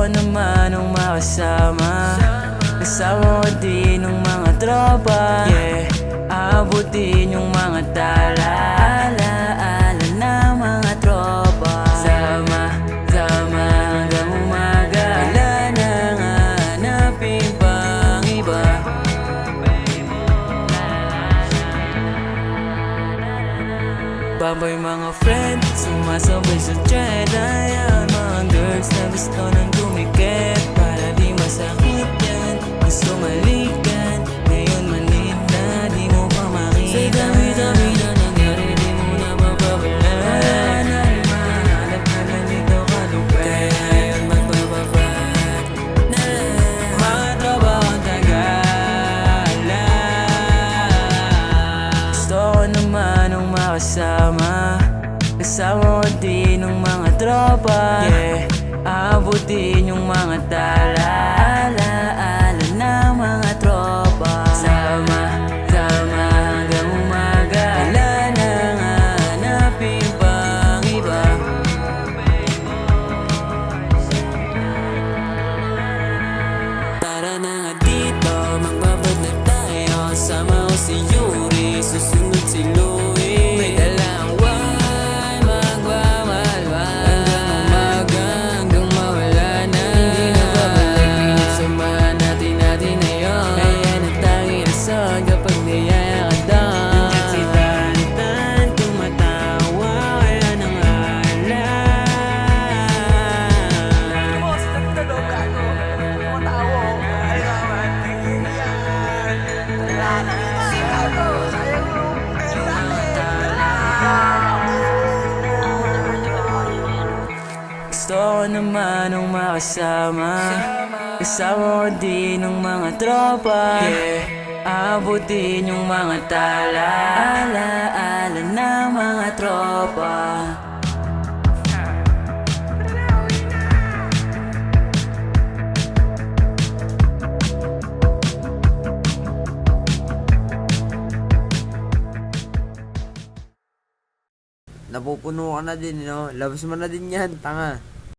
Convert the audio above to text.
ko naman ng makasama, kasama ko din ng mga tropa. Yeah, abutin yung mga tala, ala-ala na mga tropa. Sama hanggang umaga, wala nang hanapin pang iba. Baboy mga friend, sumasabay sa trend. Ayan mga girls na gusto nang dumikit, para di masakit yan, gusto malikan. Ngayon manit na, di mo pa makita. Sa dami-dami na nangyari, di mo na mapapala. Wala na rin mahanap na ganito kalupit. Kaya ngayon magbababat na lang mga tropa kong tagala. Gusto ko naman ng makasama, kasama ko din ng mga tropa. Yeah, abutin yung mga tala, ala-ala na mga tropa. Sama hanggang umaga, wala nang hanapin pang iba. Tara na nga dito, magbablog tayo. Sama ko si Yuri, susunod si Louie. May dalang wine, magbamalwal hanggang umaga, hanggang mawala na. Hindi na babalik, pinagsamahan natin na yun. Kaya nagtangi rason kapag niyaya ka doon. Nandiyan si Tantan, tumatawa, wala nang ala. Gusto ko naman ng makasama, kasama ko din ng mga tropa. Yeah, abutin yung mga tala, ala-ala na mga tropa. Napupuno ka na din, no? Labas mo na din yan, tanga.